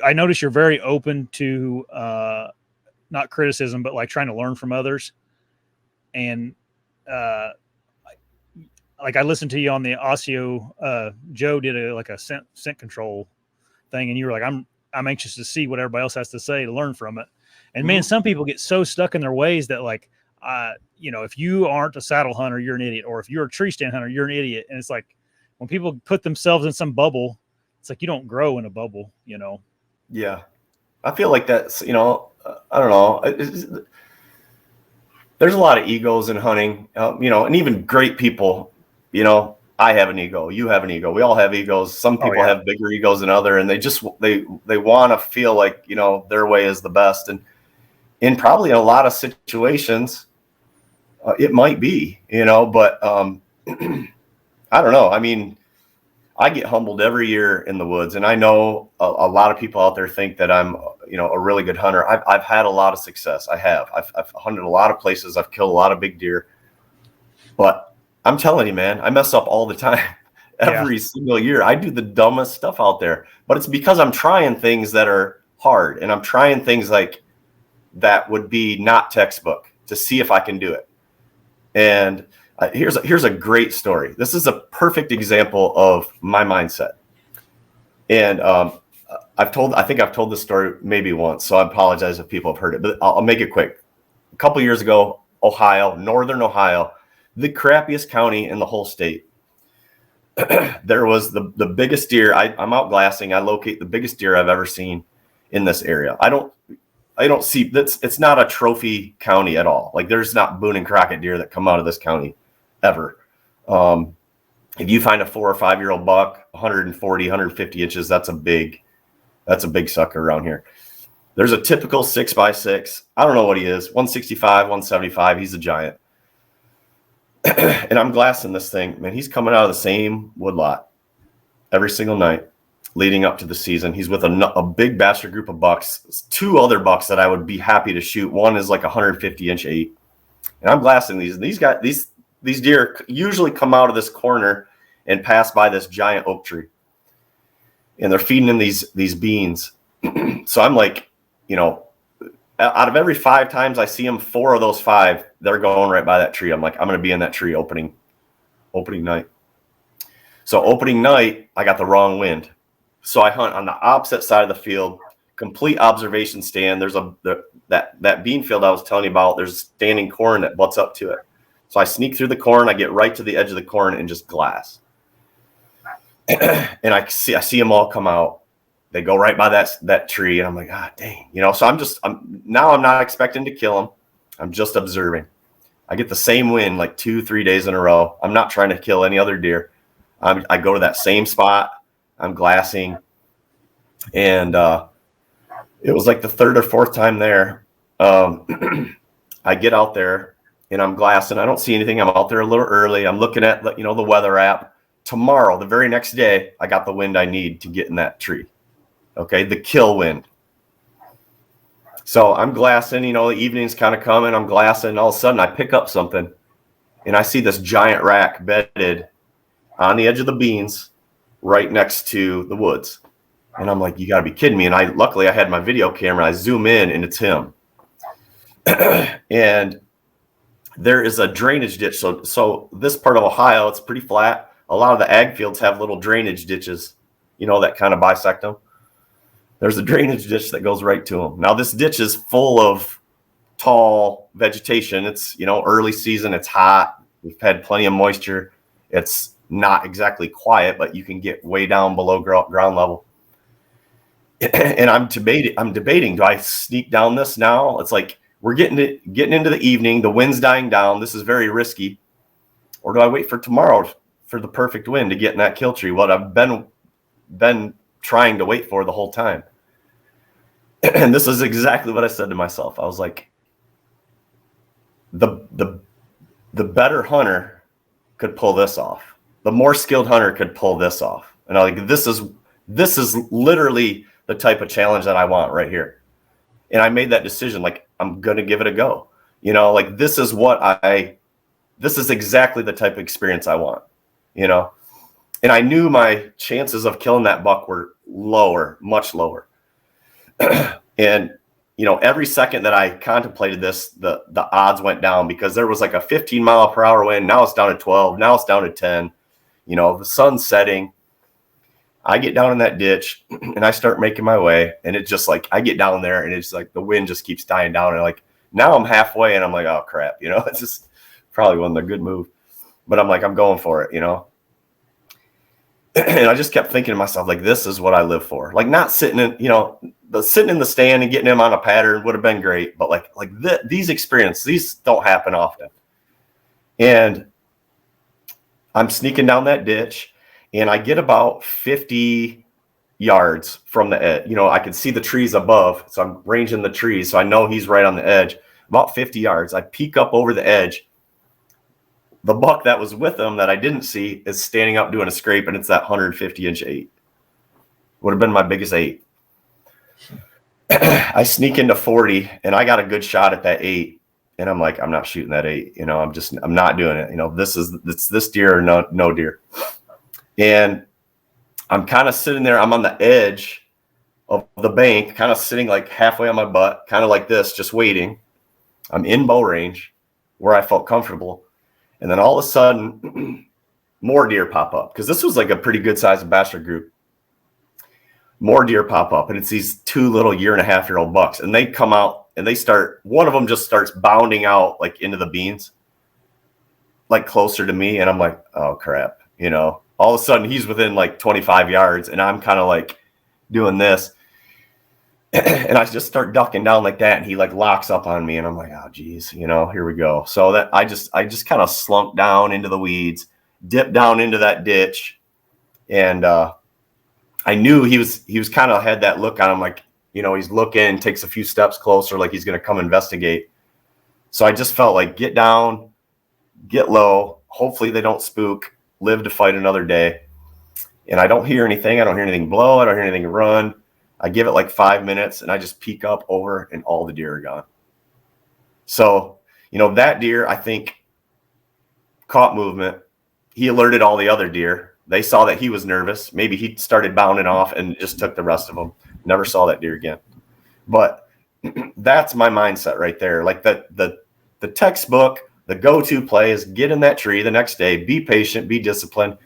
I notice you're very open to not criticism, but like trying to learn from others. And uh, like I listened to you on the ASIO. Joe did like a scent control thing, and you were like, I'm anxious to see what everybody else has to say to learn from it. And man, some people get so stuck in their ways that like, if you aren't a saddle hunter, you're an idiot, or if you're a tree stand hunter, you're an idiot. And it's like when people put themselves in some bubble, it's like you don't grow in a bubble, Yeah, I feel like that's I don't know. There's a lot of egos in hunting, and even great people. I have an ego. You have an ego. We all have egos. Some people have bigger egos than other, and they want to feel like their way is the best. And in probably in a lot of situations, it might be, but I don't know. I mean, I get humbled every year in the woods, and I know a lot of people out there think that I'm, a really good hunter. I've had a lot of success. I've hunted a lot of places. I've killed a lot of big deer, but I'm telling you, man, I mess up all the time. Every single year, I do the dumbest stuff out there, but it's because I'm trying things that are hard, and I'm trying things like that would be not textbook to see if I can do it. And here's a great story. This is a perfect example of my mindset. And I think I've told this story maybe once, so I apologize if people have heard it, but I'll make it quick. A couple years ago, Ohio, northern Ohio, the crappiest county in the whole state. There was the biggest deer. I'm out glassing. I locate the biggest deer I've ever seen in this area. I don't see that's. It's not a trophy county at all. Like there's not Boone and Crockett deer that come out of this county ever. If you find a 4 or 5 year old buck, 140, 150 inches, that's a big sucker around here. There's a typical 6x6. I don't know what he is. 165, 175. He's a giant. And I'm glassing this thing, man. He's coming out of the same woodlot every single night leading up to the season. He's with a big bastard group of bucks, 2 other bucks that I would be happy to shoot. One is like 150-inch 8. And I'm glassing these guys. These deer usually come out of this corner and pass by this giant oak tree. And they're feeding in these beans. So I'm like, out of every 5 times I see them, 4 of those 5, they're going right by that tree. I'm like, I'm going to be in that tree opening night. So opening night, I got the wrong wind. So I hunt on the opposite side of the field, complete observation stand. There's that bean field I was telling you about. There's standing corn that butts up to it. So I sneak through the corn. I get right to the edge of the corn and just glass. And I see them all come out. They go right by that tree, and I'm like, dang, So I'm not expecting to kill them. I'm just observing. I get the same wind like 2-3 days in a row. I'm not trying to kill any other deer. I go to that same spot. I'm glassing, and it was like the 3rd or 4th time there. I get out there and I'm glassing. I don't see anything. I'm out there a little early. I'm looking at the weather app. Tomorrow, the very next day, I got the wind I need to get in that tree. Okay, the kill wind. So I'm glassing, the evening's kind of coming. I'm glassing, and all of a sudden I pick up something, and I see this giant rack bedded on the edge of the beans right next to the woods. And I'm like, you got to be kidding me. And luckily I had my video camera. I zoom in, and it's him. And there is a drainage ditch. So this part of Ohio, it's pretty flat. A lot of the ag fields have little drainage ditches, that kind of bisect them. There's a drainage ditch that goes right to them. Now, this ditch is full of tall vegetation. It's, early season. It's hot. We've had plenty of moisture. It's not exactly quiet, but you can get way down below ground level. And I'm debating, do I sneak down this now? It's like we're getting into the evening. The wind's dying down. This is very risky. Or do I wait for tomorrow for the perfect wind to get in that kill tree? What I've been trying to wait for the whole time. And this is exactly what I said to myself. I was like, the better hunter could pull this off. The more skilled hunter could pull this off. And I'm like, this is literally the type of challenge that I want right here. And I made that decision. Like, I'm going to give it a go. This is exactly the type of experience I want, And I knew my chances of killing that buck were lower, much lower. And every second that I contemplated this, the odds went down, because there was like a 15-mile-per-hour wind. Now it's down to 12. Now it's down to 10. The sun's setting. I get down in that ditch and I start making my way, and it's just like I get down there and it's like the wind just keeps dying down, and like now I'm halfway and I'm like, oh crap, it's just probably wasn't a good move, but I'm like, I'm going for it, And I just kept thinking to myself, like, this is what I live for. Like, not sitting in, sitting in the stand and getting him on a pattern would have been great, but these experiences, these don't happen often. And I'm sneaking down that ditch, and I get about 50 yards from the edge. I can see the trees above, so I'm ranging the trees, so I know he's right on the edge. About 50 yards, I peek up over the edge. The buck that was with him that I didn't see is standing up doing a scrape, and it's that 150-inch 8. Would have been my biggest 8. I sneak into 40, and I got a good shot at that 8, and I'm like, I'm not shooting that 8. I'm not doing it. It's this deer or no deer. And I'm kind of sitting there. I'm on the edge of the bank, kind of sitting like halfway on my butt, kind of like this, just waiting. I'm in bow range where I felt comfortable. And then all of a sudden, more deer pop up, because this was like a pretty good sized bachelor group. More deer pop up, and it's these 2 little 1.5-year-old bucks, and they come out and one of them just starts bounding out like into the beans, like closer to me. And I'm like, oh crap, all of a sudden he's within like 25 yards, and I'm kind of like doing this. And I just start ducking down like that, and he like locks up on me, and I'm like, oh geez, here we go. So that I just kind of slumped down into the weeds, dipped down into that ditch, and I knew he was kind of had that look on him, like, he's looking, takes a few steps closer, like he's going to come investigate. So I just felt like, get down, get low, hopefully they don't spook, live to fight another day. And I don't hear anything. I don't hear anything blow. I don't hear anything run. I give it like 5 minutes, and I just peek up over, and all the deer are gone. So, that deer, I think, caught movement. He alerted all the other deer. They saw that he was nervous. Maybe he started bounding off and just took the rest of them. Never saw that deer again. But that's my mindset right there. Like the textbook, the go-to play is get in that tree the next day, be patient, be disciplined.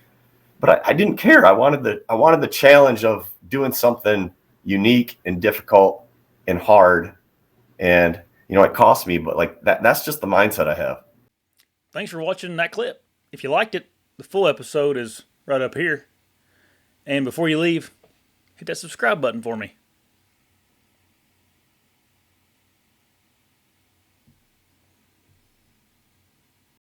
But I didn't care. I wanted the challenge of doing something unique and difficult and hard. And it cost me, but like that's just the mindset I have. Thanks for watching that clip. If you liked it, the full episode is right up here. And before you leave, hit that subscribe button for me.